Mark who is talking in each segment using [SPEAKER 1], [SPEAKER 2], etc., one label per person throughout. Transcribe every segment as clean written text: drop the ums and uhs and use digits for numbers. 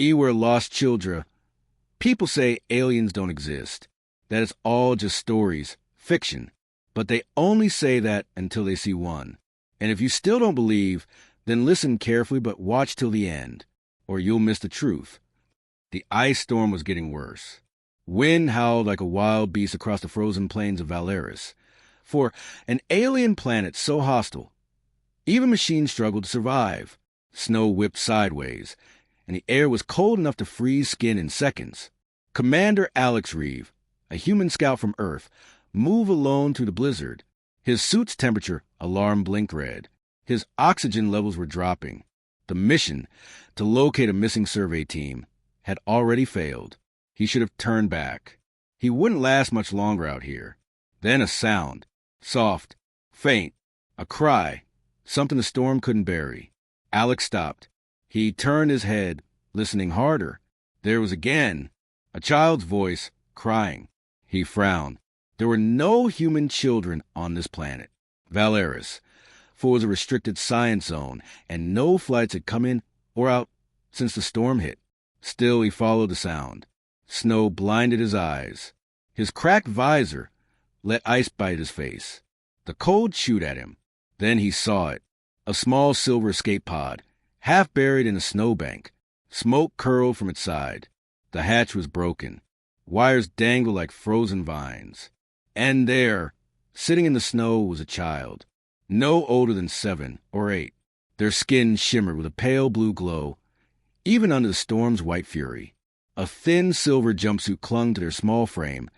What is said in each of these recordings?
[SPEAKER 1] E were lost children. People say aliens don't exist, that it's all just stories, fiction. But they only say that until they see one. And if you still don't believe, then listen carefully but watch till the end, or you'll miss the truth. The ice storm was getting worse. Wind howled like a wild beast across the frozen plains of Valeris. For an alien planet so hostile, even machines struggled to survive. Snow whipped sideways, and the air was cold enough to freeze skin in seconds. Commander Alex Reeve, a human scout from Earth, moved alone through the blizzard. His suit's temperature alarm blinked red. His oxygen levels were dropping. The mission, to locate a missing survey team, had already failed. He should have turned back. He wouldn't last much longer out here. Then a sound, soft, faint, a cry, something the storm couldn't bury. Alex stopped. He turned his head, listening harder. There was again a child's voice, crying. He frowned. There were no human children on this planet, Valeris, for it was a restricted science zone, and no flights had come in or out since the storm hit. Still, he followed the sound. Snow blinded his eyes. His cracked visor let ice bite his face. The cold chewed at him. Then he saw it, a small silver escape pod, half buried in a snowbank. Smoke curled from its side. The hatch was broken. Wires dangled like frozen vines. And there, sitting in the snow, was a child, no older than 7 or 8. Their skin shimmered with a pale blue glow, even under the storm's white fury. A thin silver jumpsuit clung to their small frame,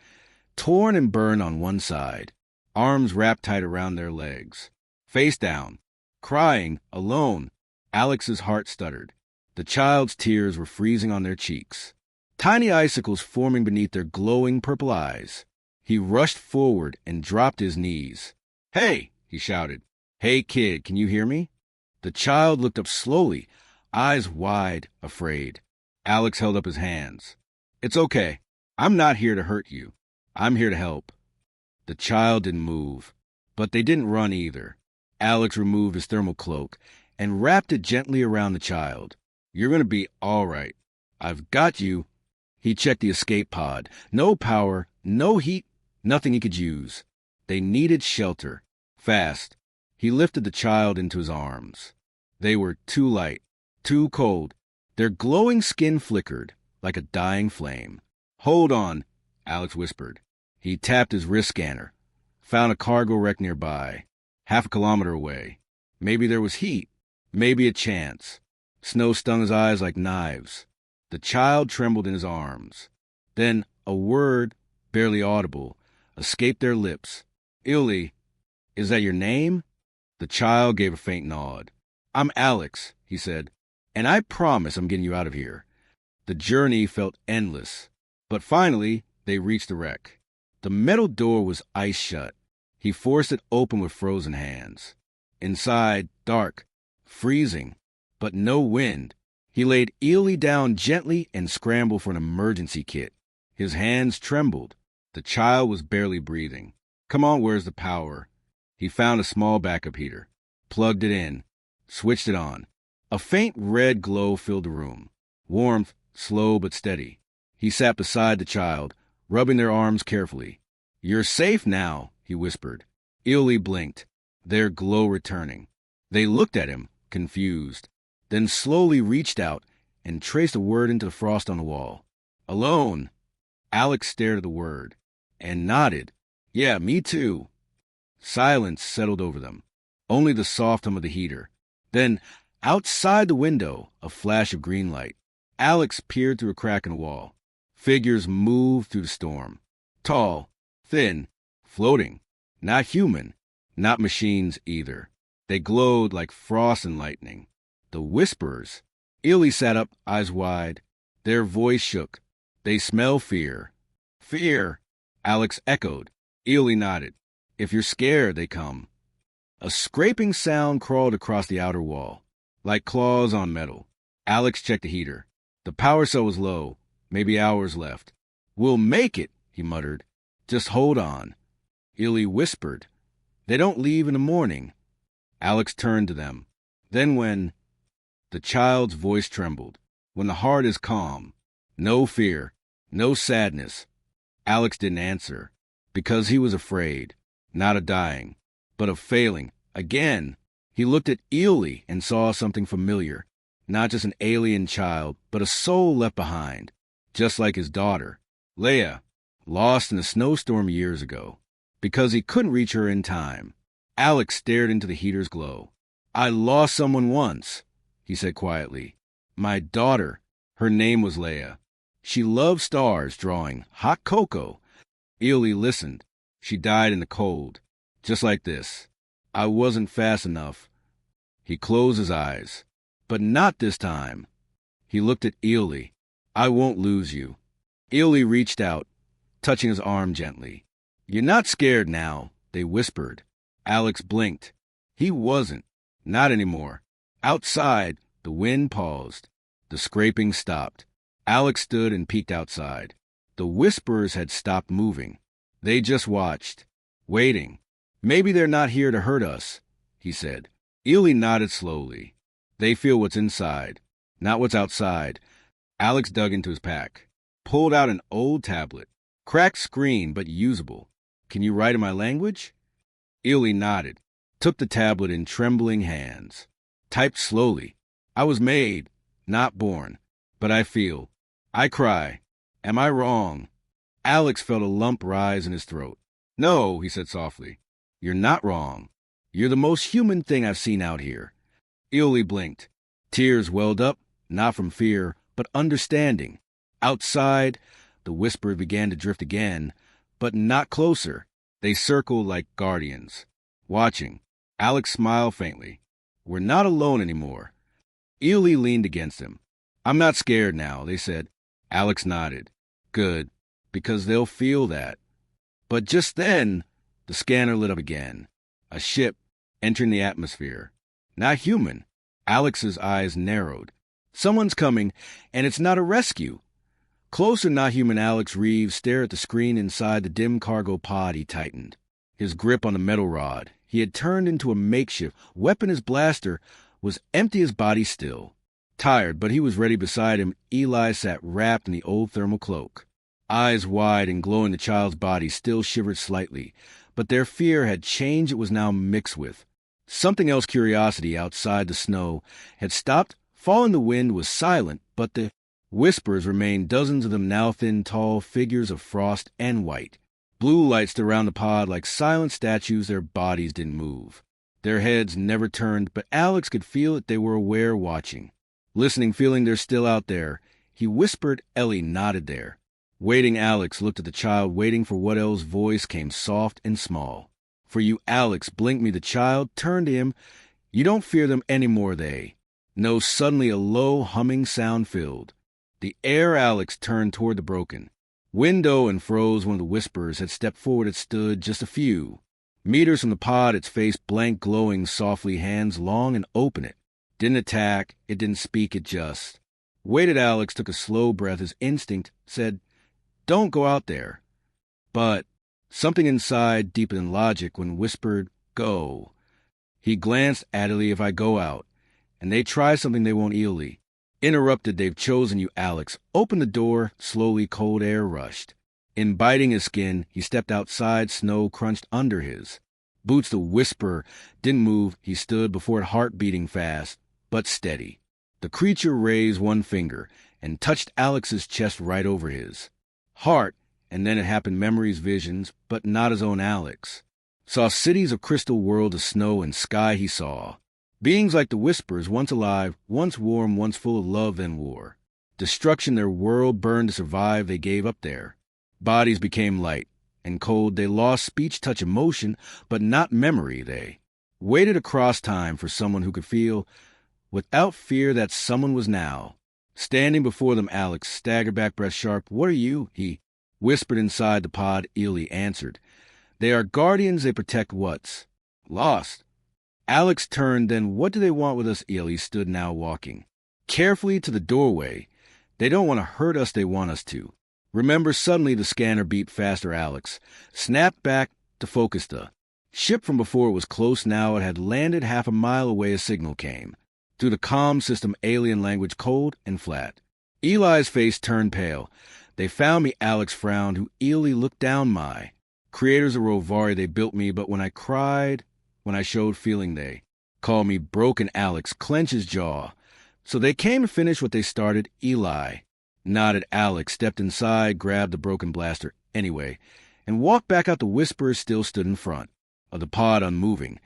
[SPEAKER 1] torn and burned on one side, arms wrapped tight around their legs. Face down, crying, alone, Alex's heart stuttered. The child's tears were freezing on their cheeks, tiny icicles forming beneath their glowing purple eyes. He rushed forward and dropped his knees. "Hey!" he shouted. "Hey, kid, can you hear me?" The child looked up slowly, eyes wide, afraid. Alex held up his hands. "It's okay. I'm not here to hurt you. I'm here to help." The child didn't move, but they didn't run either. Alex removed his thermal cloak and wrapped it gently around the child. "You're going to be all right. I've got you." He checked the escape pod. No power, no heat, nothing he could use. They needed shelter. Fast. He lifted the child into his arms. They were too light, too cold. Their glowing skin flickered like a dying flame. "Hold on," Alex whispered. He tapped his wrist scanner, found a cargo wreck nearby, half a kilometer away. Maybe there was heat, maybe a chance. Snow stung his eyes like knives. The child trembled in his arms. Then a word, barely audible, escaped their lips. "Illy, is that your name?" The child gave a faint nod. "I'm Alex," he said, "and I promise I'm getting you out of here." The journey felt endless, but finally they reached the wreck. The metal door was ice shut. He forced it open with frozen hands. Inside, dark, freezing, but no wind. He laid Ely down gently and scrambled for an emergency kit. His hands trembled. The child was barely breathing. "Come on, where's the power?" He found a small backup heater, plugged it in, switched it on. A faint red glow filled the room. Warmth, slow but steady. He sat beside the child, rubbing their arms carefully. "You're safe now," he whispered. Ely blinked, their glow returning. They looked at him, confused, then slowly reached out and traced a word into the frost on the wall. "Alone." Alex stared at the word and nodded. "Yeah, me too." Silence settled over them, only the soft hum of the heater. Then, outside the window, a flash of green light. Alex peered through a crack in the wall. Figures moved through the storm. Tall, thin, floating. Not human, not machines either. They glowed like frost and lightning. The whisperers. Ely sat up, eyes wide. Their voice shook. "They smell fear." "Fear," Alex echoed. Ely nodded. "If you're scared, they come." A scraping sound crawled across the outer wall, like claws on metal. Alex checked the heater. The power cell was low, maybe hours left. "We'll make it," he muttered. "Just hold on." Ely whispered. "They don't leave in the morning." Alex turned to them. Then when the child's voice trembled. when the heart is calm. No fear, no sadness. Alex didn't answer, because he was afraid, not of dying, but of failing. Again, he looked at Ely and saw something familiar, not just an alien child, but a soul left behind, just like his daughter, Leia, lost in a snowstorm years ago, because he couldn't reach her in time. Alex stared into the heater's glow. I lost someone once, he said quietly. My daughter. Her name was Leia. She loved stars, drawing, hot cocoa. Ely listened. She died in the cold, just like this. I wasn't fast enough. He closed his eyes. But not this time. He looked at Ely. I won't lose you. Ely reached out, touching his arm gently. You're not scared now, they whispered. Alex blinked. He wasn't. Not anymore. Outside, the wind paused. The scraping stopped. Alex stood and peeked outside. The whispers had stopped moving. They just watched, waiting. Maybe they're not here to hurt us, he said. Ely nodded slowly. They feel what's inside, not what's outside. Alex dug into his pack, pulled out an old tablet. Cracked screen, but usable. Can you write in my language? Ely nodded, took the tablet in trembling hands. Typed slowly. I was made, not born, but I feel. I cry. Am I wrong? Alex felt a lump rise in his throat. No, he said softly. You're not wrong. You're the most human thing I've seen out here. Ely blinked. Tears welled up, not from fear, but understanding. Outside, the whisper began to drift again, but not closer. They circled like guardians, watching. Alex smiled faintly. We're not alone anymore. Ely leaned against him. I'm not scared now, they said. Alex nodded. Good, because they'll feel that. But just then, the scanner lit up again. A ship entering the atmosphere. Not human. Alex's eyes narrowed. Someone's coming, and it's not a rescue. Closer, not human Alex Reeves stared at the screen inside the dim cargo pod he tightened. His grip on the metal rod, he had turned into a makeshift. Weapon his blaster was empty as body still. Tired, but he was ready beside him. Eli sat wrapped in the old thermal cloak. Eyes wide and glowing, the child's body still shivered slightly, but their fear had changed. It was now mixed with something else. Curiosity outside the snow had stopped. Falling, the wind was silent, but the whispers remained, dozens of them now thin, tall figures of frost and white. Blue lights around the pod like silent statues. Their bodies didn't move. Their heads never turned, but Alex could feel that they were aware, watching. Listening, feeling they're still out there. He whispered. Ellie nodded there. Waiting, Alex looked at the child, waiting for what Elle's voice came soft and small. For you, Alex, blinked me. The child turned to him. You don't fear them anymore, they. No, suddenly a low, humming sound filled the air. Alex turned toward the broken window and froze. One of the whisperers had stepped forward. It stood just a few meters from the pod, its face blank, glowing softly, hands long and open. It didn't attack, it didn't speak, it just waited. Alex took a slow breath. His instinct said, don't go out there. But something inside, deeper than logic, when whispered, go. He glanced at Ely. If I go out, and they try something they won't. Ely interrupted. They've chosen you, Alex. Open the door. Slowly, cold air rushed. In biting his skin, he stepped outside. Snow crunched under his boots. The whisperer didn't move. He stood before it, heart beating fast, but steady. The creature raised one finger and touched Alex's chest right over his heart, and then it happened. Memories, visions, but not his own. Alex saw cities of crystal, world of snow and sky. He saw beings like the whispers, once alive, once warm, once full of love and war. Destruction, their world burned to survive. They gave up their bodies, became light and cold. They lost speech, touch, emotion, but not memory. They waited across time for someone who could feel without fear. That someone was now standing before them. Alex staggered back, breath sharp. What are you? He whispered inside the pod. Ely answered. They are guardians. They protect what's lost. Alex turned. Then what do they want with us? Ely stood, now walking carefully to the doorway. They don't want to hurt us. They want us to remember. Suddenly the scanner beeped faster. Alex snapped back to focus. The ship from before was close now. It had landed half a mile away. A signal came through the comm system, alien language, cold and flat. Eli's face turned pale. They found me, Alex frowned, who Eli looked down my. Creators of Rovari, they built me, but when I cried, when I showed feeling, they called me broken. Alex clenched his jaw. So they came to finish what they started. Eli nodded. Alex stepped inside, grabbed the broken blaster anyway, and walked back out. The Whisperer still stood in front of the pod, unmoving.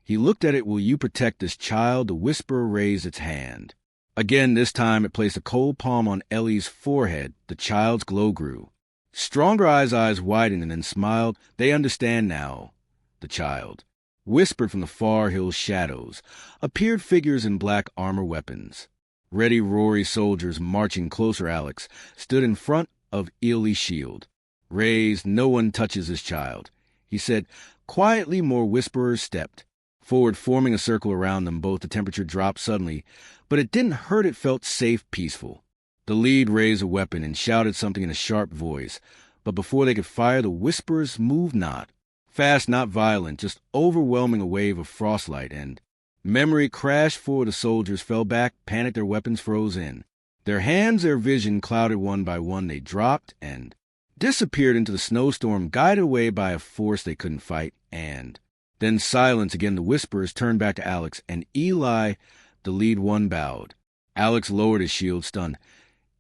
[SPEAKER 1] He looked at it. Will you protect this child? The Whisperer raised its hand. Again, this time it placed a cold palm on Ellie's forehead. The child's glow grew. Stronger eyes widened and then smiled. They understand now. The child whispered. From the far hill shadows appeared figures in black armor, weapons. Ready Rory soldiers marching closer. Alex stood in front of Ellie's shield. Raised. No one touches this child, he said quietly. More Whisperers stepped forward, forming a circle around them both. The temperature dropped suddenly, but it didn't hurt. It felt safe, peaceful. The lead raised a weapon and shouted something in a sharp voice, but before they could fire, the Whisperers moved not. Fast, not violent, just overwhelming a wave of frostlight, and memory crashed forward. The soldiers fell back, panicked, their weapons froze in. Their hands, their vision clouded one by one. They dropped and disappeared into the snowstorm, guided away by a force they couldn't fight, and then silence again. The Whisperers turned back to Alex, and Eli, the lead one, bowed. Alex lowered his shield, stunned.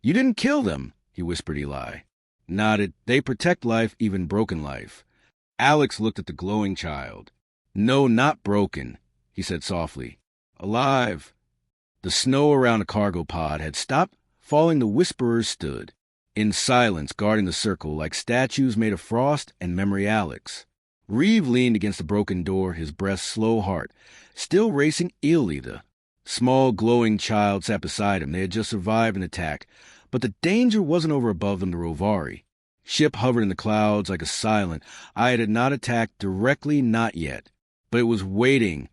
[SPEAKER 1] You didn't kill them, he whispered. Eli nodded. They protect life, even broken life. Alex looked at the glowing child. No, not broken, he said softly. Alive. The snow around the cargo pod had stopped falling. The Whisperers stood in silence, guarding the circle like statues made of frost and memory. Alex Reeve leaned against the broken door, his breath's slow heart still racing. Eli, the small glowing child, sat beside him. They had just survived an attack, but the danger wasn't over above them. The Rovari ship hovered in the clouds like a silent eye. It had not attacked directly, not yet, but it was waiting,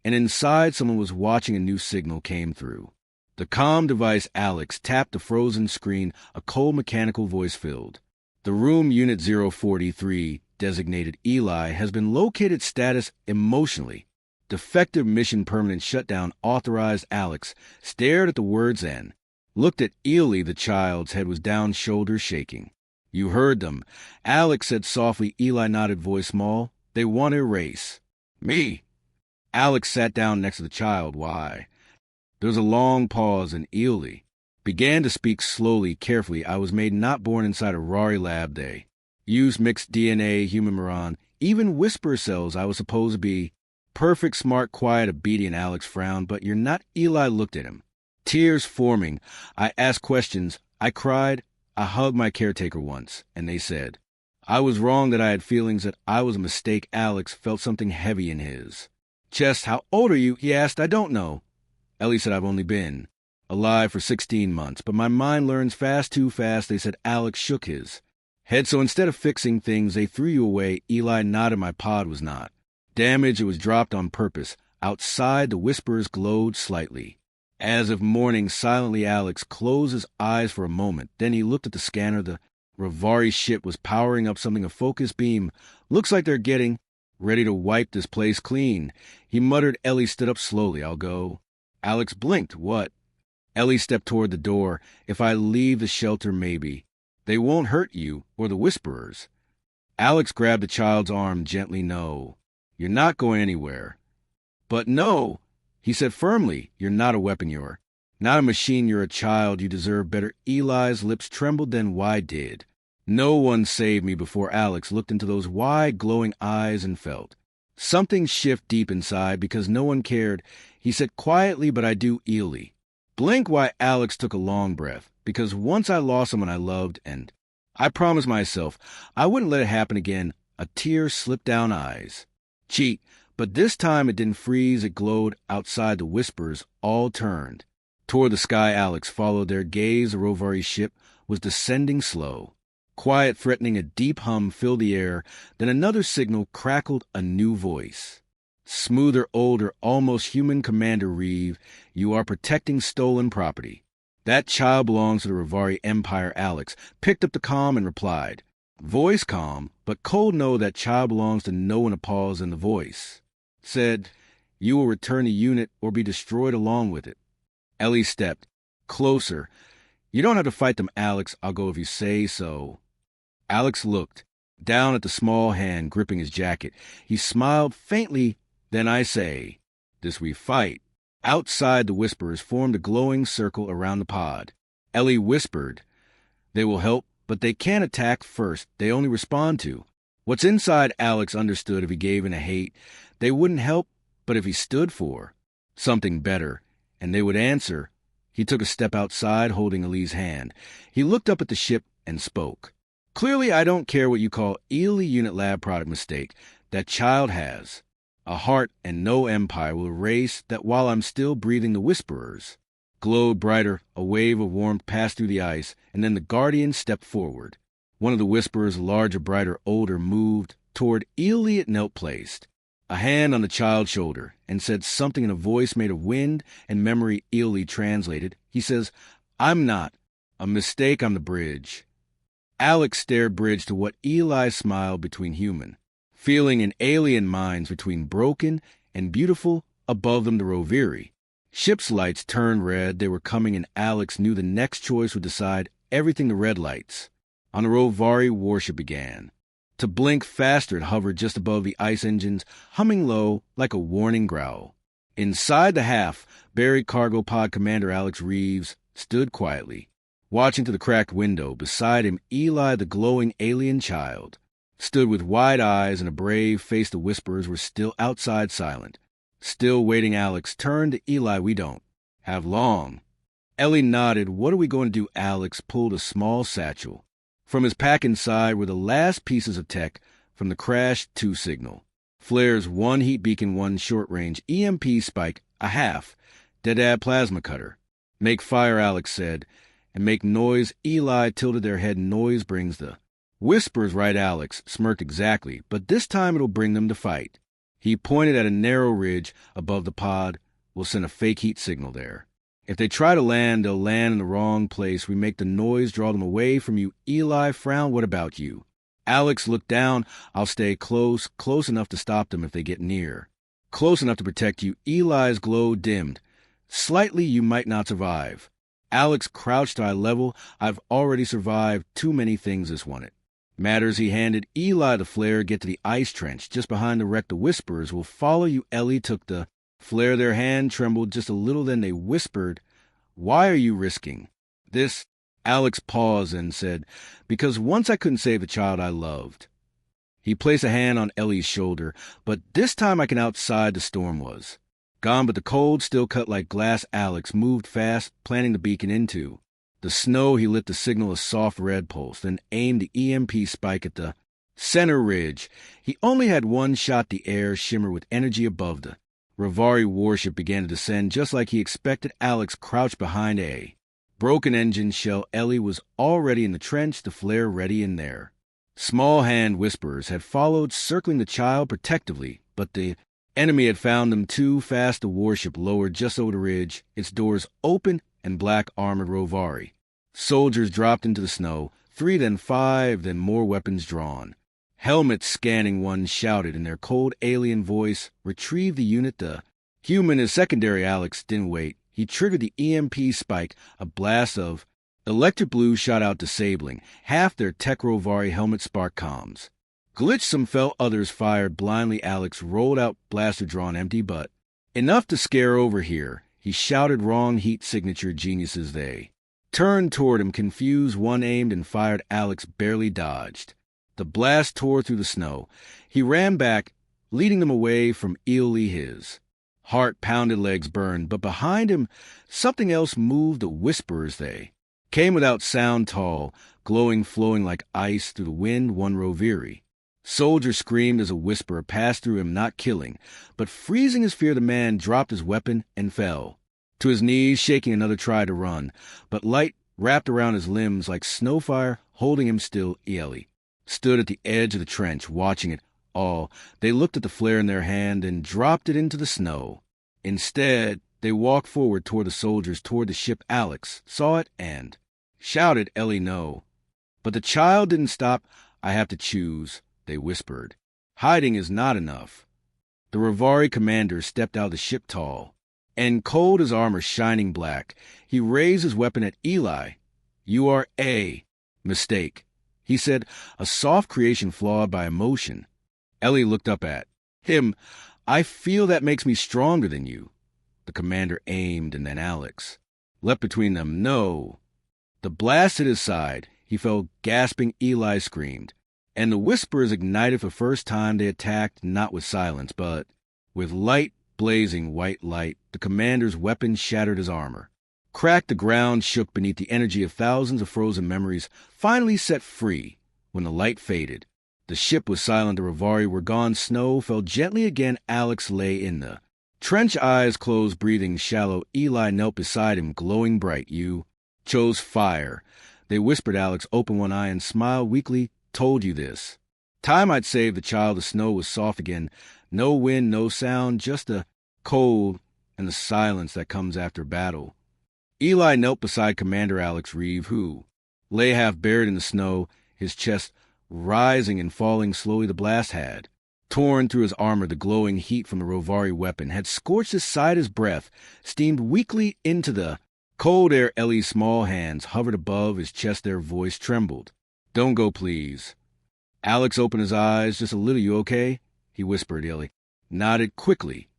[SPEAKER 1] and inside someone was watching. A new signal came through the comm device. Alex tapped the frozen screen. A cold mechanical voice filled the room. Unit 043, designated Eli, has been located. Status emotionally defective. Mission permanent shutdown authorized. Alex stared at the words and looked at Eli. The child's head was down, shoulders shaking. You heard them, Alex said softly. Eli nodded, voice small. They want to erase me. Alex sat down next to the child. Why? There was a long pause, and Eli began to speak slowly, carefully. I was made, not born inside a Rari lab. They used mixed DNA, human Moran, even Whisper cells. I was supposed to be perfect, smart, quiet, obedient. Alex frowned. But you're not. Eli looked at him, tears forming. I asked questions. I cried. I hugged my caretaker once, and they said I was wrong, that I had feelings, that I was a mistake. Alex felt something heavy in his chest. How old are you? He asked. I don't know. Ellie said, I've only been alive for 16 months, but my mind learns fast, too fast. They said. Alex shook his head. So instead of fixing things, they threw you away. Eli nodded. My pod was not damaged. It was dropped on purpose. Outside, the Whisperers glowed slightly, as if mourning silently. Alex closed his eyes for a moment. Then he looked at the scanner. The Rovari ship was powering up something, a focus beam. Looks like they're getting ready to wipe this place clean, he muttered. Ellie stood up slowly. I'll go. Alex blinked. What? Ellie stepped toward the door. If I leave the shelter, maybe they won't hurt you or the Whisperers. Alex grabbed the child's arm gently. No, you're not going anywhere. But no, he said firmly. You're not a weapon. You're not a machine. You're a child. You deserve better. Eli's lips trembled. Then why did no one save me before? Alex looked into those wide, glowing eyes and felt something shift deep inside. Because no one cared, he said quietly. But I do. Eli blink. Why? Alex took a long breath. Because once I lost someone I loved, and I promised myself I wouldn't let it happen again. A tear slipped down eyes. Cheat. But this time it didn't freeze. It glowed. Outside, the Whisperers all turned toward the sky. Alex followed their gaze. The Rovari ship was descending slow, quiet, threatening. A deep hum filled the air. Then another signal crackled. A new voice, smoother, older, almost human. Commander Reeve, you are protecting stolen property. That child belongs to the Rovari Empire. Alex picked up the comm and replied, voice calm but cold. No, that child belongs to no one. A pause, in the voice said, you will return the unit or be destroyed along with it. Ellie stepped closer. You don't have to fight them, Alex. I'll go if you say so. Alex looked down at the small hand gripping his jacket. He smiled faintly. Then I say, this we fight. Outside, the whisperers formed a glowing circle around the pod. Ellie whispered, they will help, but they can't attack first. They only respond to. What's inside, Alex understood if he gave in a hate. They wouldn't help, but if he stood for something better, and they would answer. He took a step outside, holding Ellie's hand. He looked up at the ship and spoke. Clearly, I don't care what you call Ely Unit Lab product mistake. That child has a heart, and no empire will erase that while I'm still breathing. The whisperers glowed brighter. A wave of warmth passed through the ice, and then the Guardian stepped forward. One of the whisperers, larger, brighter, older, moved toward Ely. It knelt, placed a hand on the child's shoulder, and said something in a voice made of wind and memory. Ely translated. He says, I'm not a mistake, I'm the bridge. Alex stared bridge to what Eli smiled between human, feeling in alien minds between broken and beautiful. Above them, the Roviri. Ship's lights turned red. They were coming, and Alex knew the next choice would decide everything. The red lights on the Rovari warship began to blink faster. It hovered just above the ice engines, humming low like a warning growl. Inside the half-buried cargo pod, Commander Alex Reeves stood quietly, watching to the cracked window. Beside him, Eli, the glowing alien child, stood with wide eyes and a brave face. The whisperers were still outside, silent, still waiting. Alex turned to Eli. We don't have long. Ellie nodded. What are we going to do? Alex pulled a small satchel from his pack. Inside were the last pieces of tech from the Crash 2 signal. Flares, one heat beacon, one short-range EMP spike, a half-Dedad plasma cutter. Make fire, Alex said, and make noise. Eli tilted their head. Noise brings the whispers, right? Alex smirked. Exactly, but this time it'll bring them to fight. He pointed at a narrow ridge above the pod. We'll send a fake heat signal there. If they try to land, they'll land in the wrong place. We make the noise draw them away from you. Eli frowned. What about you? Alex looked down. I'll stay close enough to stop them if they get near. Close enough to protect you. Eli's glow dimmed slightly. You might not survive. Alex crouched to eye level. I've already survived too many things. This one it matters. He handed Eli the flare. Get to the ice trench just behind the wreck. The whisperers will follow you. Ellie took the flare. Their hand trembled just a little. Then they whispered, why are you risking this? Alex paused and said, because once I couldn't save the child I loved. He placed a hand on Ellie's shoulder, but this time I can. Outside, the storm was gone, but the cold still cut like glass. Alex moved fast, planting the beacon into the snow. He lit the signal, a soft red pulse, then aimed the EMP spike at the center ridge. He only had one shot. The air shimmered with energy above. The Rovari warship began to descend just like he expected. Alex crouched behind a broken engine shell. Ellie was already in the trench, the flare ready in there. Small hand whisperers had followed, circling the child protectively, but the enemy had found them too fast. The warship lowered just over the ridge, its doors open, and black armored Rovari soldiers dropped into the snow. 3, then 5, then more weapons drawn. Helmets scanning. One shouted in their cold alien voice, retrieve the unit. The human is secondary. Alex didn't wait. He triggered the EMP spike. A blast of electric blue shot out, disabling half their tech. Rovari helmet spark comms glitched. Some fell, others fired blindly. Alex rolled out, blaster drawn, empty, but enough to scare over here. He shouted, wrong heat signature geniuses. They turned toward him, confused. One aimed and fired. Alex barely dodged. The blast tore through the snow. He ran back, leading them away from Ely. His heart pounded, legs burned, but behind him something else moved. The whisperers, they came without sound, tall, glowing, flowing like ice through the wind. One Roviri soldier screamed as a whisperer passed through him, not killing, but freezing his fear. The man dropped his weapon and fell to his knees, shaking. Another tried to run, but light wrapped around his limbs like snowfire, holding him still. Ellie stood at the edge of the trench, watching it all. They looked at the flare in their hand and dropped it into the snow. Instead, they walked forward toward the soldiers, toward the ship. Alex saw it and shouted, Ellie, no. But the child didn't stop. I have to choose, they whispered. Hiding is not enough. The Rovari commander stepped out of the ship, tall and cold, his armor shining black. He raised his weapon at Eli. You are a mistake. He said, a soft creation flawed by emotion. Ellie looked up at him. I feel that makes me stronger than you. The commander aimed, and then Alex leapt between them. No. The blast hit his side. He fell gasping. Eli screamed. And the Whisperers ignited for the first time. They attacked not with silence, but with light, blazing white light. The commander's weapon shattered his armor. Cracked, the ground shook beneath the energy of thousands of frozen memories, finally set free when the light faded. The ship was silent. The Rovari were gone. Snow fell gently again. Alex lay in the trench, eyes closed, breathing shallow. Eli knelt beside him, glowing bright. You chose fire. They whispered. Alex opened one eye and smiled weakly. Told you this. Time I'd save the child. The snow was soft again. No wind, no sound, just the cold and the silence that comes after battle. Eli knelt beside Commander Alex Reeve, who lay half buried in the snow, his chest rising and falling slowly. The blast had torn through his armor. The glowing heat from the Rovari weapon had scorched his side. His breath steamed weakly into the cold air. Ellie's small hands hovered above his chest. Their voice trembled. Don't go, please. Alex opened his eyes. Just a little. You okay? He whispered. Ellie nodded quickly.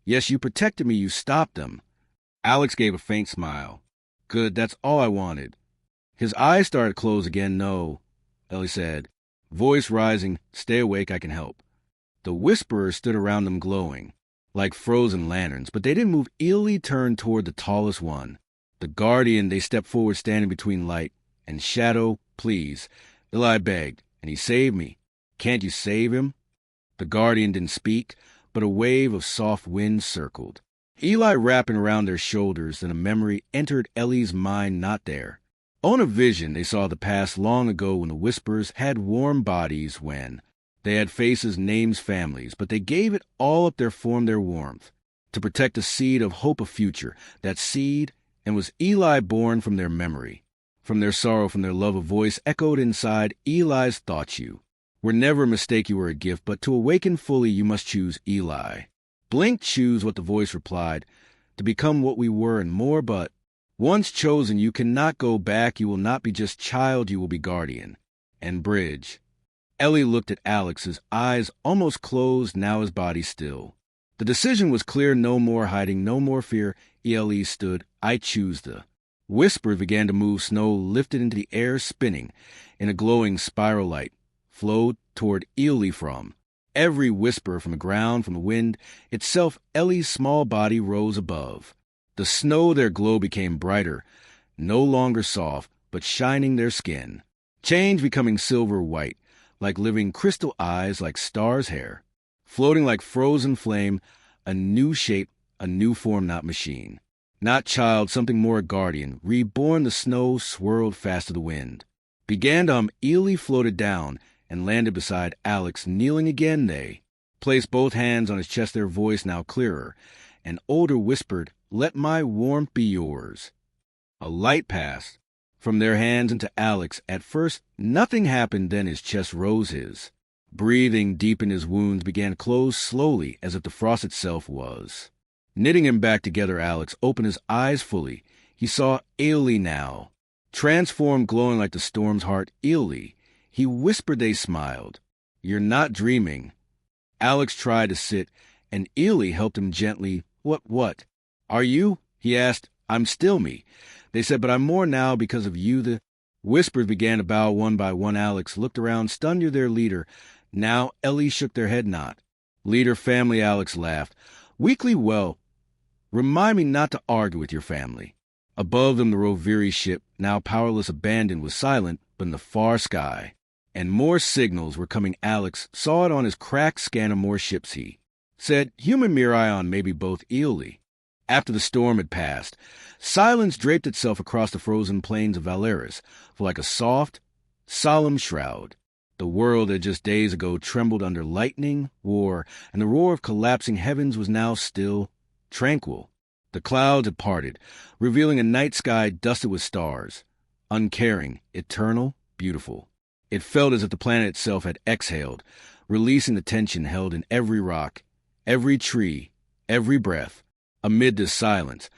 [SPEAKER 1] Yes, you protected me. You stopped them. Alex gave a faint smile. Good, that's all I wanted. His eyes started to close again. No, Ellie said, voice rising. Stay awake, I can help. The Whisperers stood around them, glowing like frozen lanterns, but they didn't move. Eli turned toward the tallest one, the Guardian. They stepped forward, standing between light and shadow. Please, Eli begged, and he saved me. Can't you save him? The Guardian didn't speak, but a wave of soft wind circled. Eli wrapping around their shoulders. Then a memory entered Ellie's mind, not there. On a vision, they saw the past long ago when the Whisperers had warm bodies, when they had faces, names, families, but they gave it all up, their form, their warmth, to protect a seed of hope, a future. That seed, and was Eli, born from their memory, from their sorrow, from their love. A voice echoed inside. Eli's thoughts. You were never a mistake, you were a gift, but to awaken fully you must choose. Eli blinked. Choose what? The voice replied. To become what we were and more, but once chosen, you cannot go back. You will not be just child, you will be guardian and bridge. Ellie looked at Alex, his eyes almost closed, now his body still. The decision was clear. No more hiding, no more fear. Eli stood. I choose. The Whispers began to move. Snow lifted into the air, spinning in a glowing spiral. Light flowed toward Eli from every whisper, from the ground, from the wind itself. Ellie's small body rose above the snow. Their glow became brighter, no longer soft, but shining. Their skin changed, becoming silver white, like living crystal eyes, like stars' hair, floating like frozen flame. A new shape, a new form, not machine, not child, something more, a guardian, reborn. The snow swirled fast to the wind. Began to hum. Eli floated down and landed beside Alex, kneeling again. They placed both hands on his chest, their voice now clearer and older, whispered, let my warmth be yours. A light passed from their hands into Alex. At first, nothing happened. Then his chest rose. His breathing deepened. His wounds began to close slowly, as if the frost itself was knitting him back together. Alex opened his eyes fully. He saw Eli now, transformed, glowing like the storm's heart. Eli, he whispered. They smiled. You're not dreaming. Alex tried to sit, and Eli helped him gently. What? Are you? He asked. I'm still me. They said, but I'm more now because of you. The Whispers began to bow one by one. Alex looked around, stunned. You're their leader. Now Ellie shook their head. Not leader, family. Alex laughed weakly. Well, remind me not to argue with your family. Above them, the Roviri ship, now powerless, abandoned, was silent, but in the far sky, and more signals were coming. Alex saw it on his cracked scan of more ships. He said, human Mirion, maybe both. Eli. After the storm had passed, silence draped itself across the frozen plains of Valeris, for like a soft, solemn shroud. The world that just days ago trembled under lightning, war, and the roar of collapsing heavens was now still, tranquil. The clouds had parted, revealing a night sky dusted with stars, uncaring, eternal, beautiful. It felt as if the planet itself had exhaled, releasing the tension held in every rock, every tree, every breath. Amid this silence,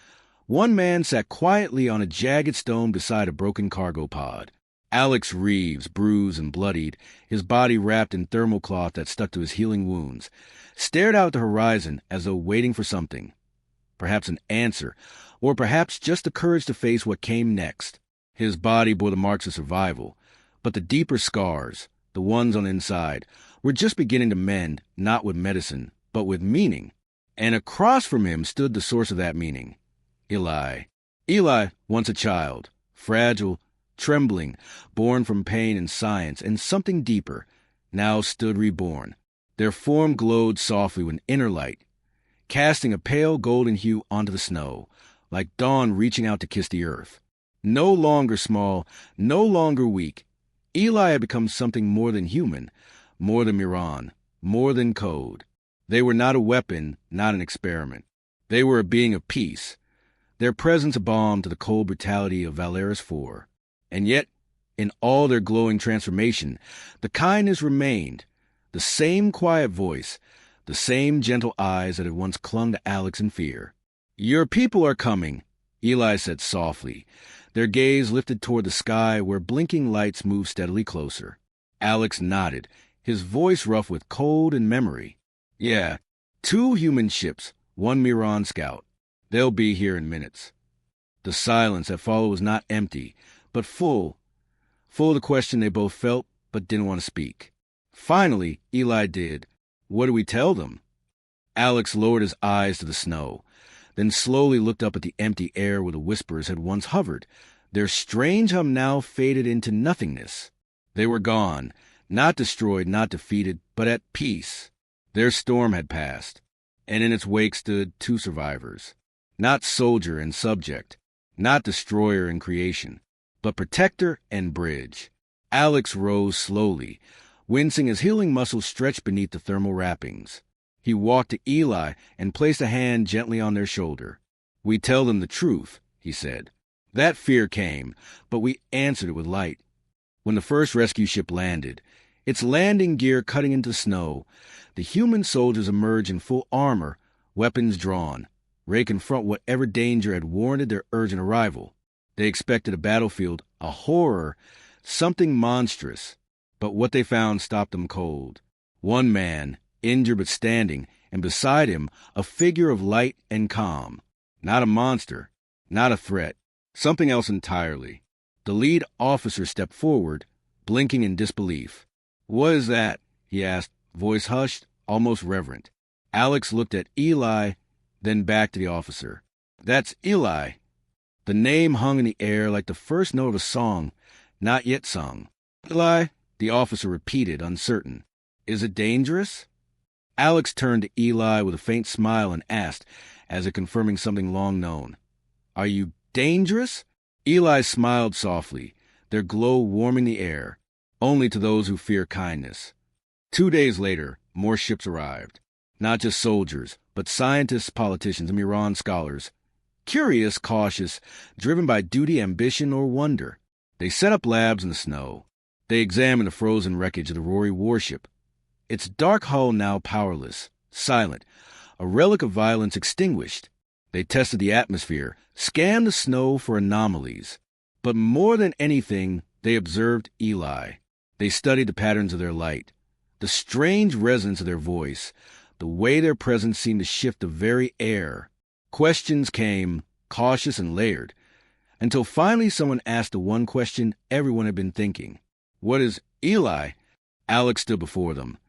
[SPEAKER 1] One man sat quietly on a jagged stone beside a broken cargo pod. Alex Reeves, bruised and bloodied, his body wrapped in thermal cloth that stuck to his healing wounds, stared out at the horizon as though waiting for something. Perhaps an answer, or perhaps just the courage to face what came next. His body bore the marks of survival, but the deeper scars, the ones on the inside, were just beginning to mend, not with medicine, but with meaning. And across from him stood the source of that meaning. Eli. Eli, once a child, fragile, trembling, born from pain and science and something deeper, now stood reborn. Their form glowed softly with inner light, casting a pale golden hue onto the snow, like dawn reaching out to kiss the earth. No longer small, no longer weak, Eli had become something more than human, more than Miran, more than code. They were not a weapon, not an experiment. They were a being of peace, their presence a balm to the cold brutality of Valeris IV. And yet, in all their glowing transformation, the kindness remained, the same quiet voice, the same gentle eyes that had once clung to Alex in fear. "Your people are coming," Eli said softly, their gaze lifted toward the sky where blinking lights moved steadily closer. Alex nodded, his voice rough with cold and memory. "Yeah, 2 human ships, 1 Miran scout. They'll be here in minutes." The silence that followed was not empty, but full of the question they both felt but didn't want to speak. Finally, Eli did. "What do we tell them?" Alex lowered his eyes to the snow, then slowly looked up at the empty air where the whispers had once hovered. Their strange hum now faded into nothingness. They were gone, not destroyed, not defeated, but at peace. Their storm had passed, and in its wake stood 2 survivors. Not soldier and subject, not destroyer and creation, but protector and bridge. Alex rose slowly, wincing as healing muscles stretched beneath the thermal wrappings. He walked to Eli and placed a hand gently on their shoulder. "We tell them the truth," he said. "That fear came, but we answered it with light." When the first rescue ship landed, its landing gear cutting into snow, the human soldiers emerged in full armor, weapons drawn, ready to confront whatever danger had warranted their urgent arrival. They expected a battlefield, a horror, something monstrous, but what they found stopped them cold. One man, injured but standing, and beside him a figure of light and calm. Not a monster, not a threat, something else entirely. The lead officer stepped forward, blinking in disbelief. "What is that?" he asked, voice hushed, almost reverent. Alex looked at Eli, then back to the officer. "That's Eli." The name hung in the air like the first note of a song, not yet sung. "Eli," the officer repeated, uncertain. "Is it dangerous?" Alex turned to Eli with a faint smile and asked, as if confirming something long known, "Are you dangerous?" Eli smiled softly, their glow warming the air, only to those who fear kindness. 2 days later, more ships arrived. Not just soldiers, but scientists, politicians, and Miran scholars. Curious, cautious, driven by duty, ambition, or wonder. They set up labs in the snow. They examined the frozen wreckage of the Rory warship. Its dark hull now powerless, silent, a relic of violence extinguished. They tested the atmosphere, scanned the snow for anomalies. But more than anything, they observed Eli. They studied the patterns of their light, the strange resonance of their voice, the way their presence seemed to shift the very air. Questions came, cautious and layered, until finally someone asked the one question everyone had been thinking. "What is Eli?" Alex stood before them,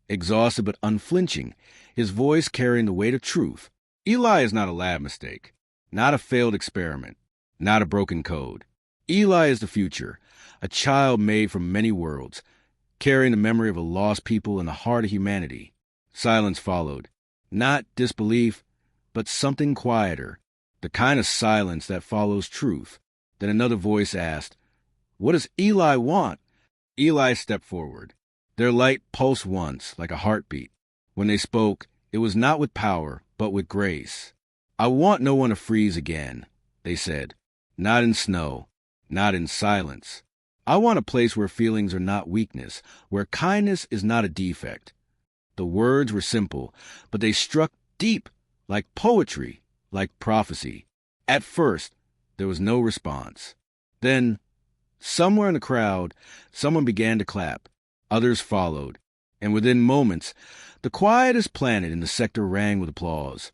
[SPEAKER 1] exhausted but unflinching, his voice carrying the weight of truth. "Eli is not a lab mistake, not a failed experiment, not a broken code. Eli is the future, a child made from many worlds, carrying the memory of a lost people in the heart of humanity." Silence followed. Not disbelief, but something quieter, the kind of silence that follows truth. Then another voice asked, "What does Eli want?" Eli stepped forward. Their light pulsed once, like a heartbeat. When they spoke, it was not with power, but with grace. "I want no one to freeze again," they said. "Not in snow, not in silence. I want a place where feelings are not weakness, where kindness is not a defect." The words were simple, but they struck deep, like poetry, like prophecy. At first, there was no response. Then, somewhere in the crowd, someone began to clap. Others followed, and within moments, the quietest planet in the sector rang with applause.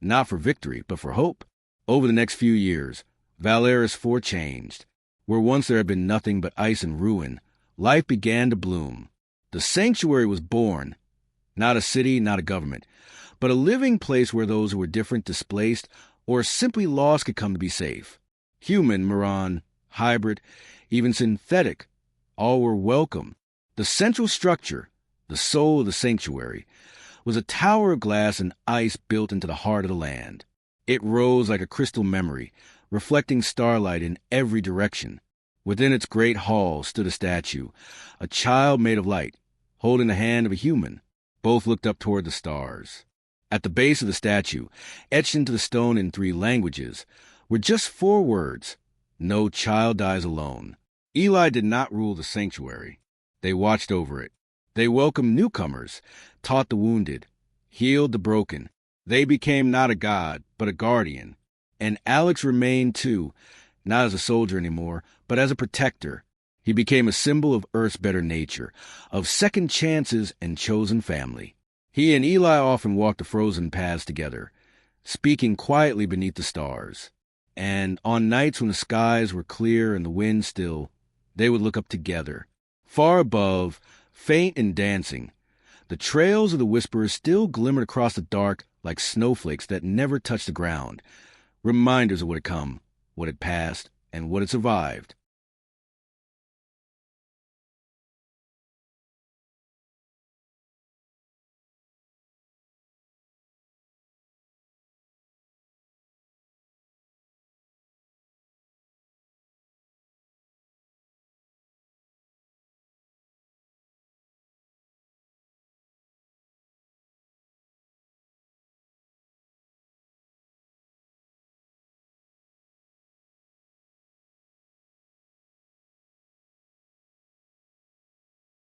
[SPEAKER 1] Not for victory, but for hope. Over the next few years, Valeris 4 changed. Where once there had been nothing but ice and ruin, life began to bloom. The sanctuary was born. Not a city, not a government, but a living place where those who were different, displaced, or simply lost could come to be safe. Human, Moran, hybrid, even synthetic, all were welcome. The central structure, the soul of the sanctuary, was a tower of glass and ice built into the heart of the land. It rose like a crystal memory, reflecting starlight in every direction. Within its great hall stood a statue, a child made of light, holding the hand of a human. Both looked up toward the stars. At the base of the statue, etched into the stone in 3 languages, were just 4 words: "No child dies alone." Eli did not rule the sanctuary. They watched over it. They welcomed newcomers, taught the wounded, healed the broken. They became not a god, but a guardian. And Alex remained too, not as a soldier anymore, but as a protector. He became a symbol of Earth's better nature, of second chances and chosen family. He and Eli often walked the frozen paths together, speaking quietly beneath the stars. And on nights when the skies were clear and the wind still, they would look up together. Far above, faint and dancing, the trails of the Whisperers still glimmered across the dark like snowflakes that never touched the ground, reminders of what had come, what had passed, and what had survived.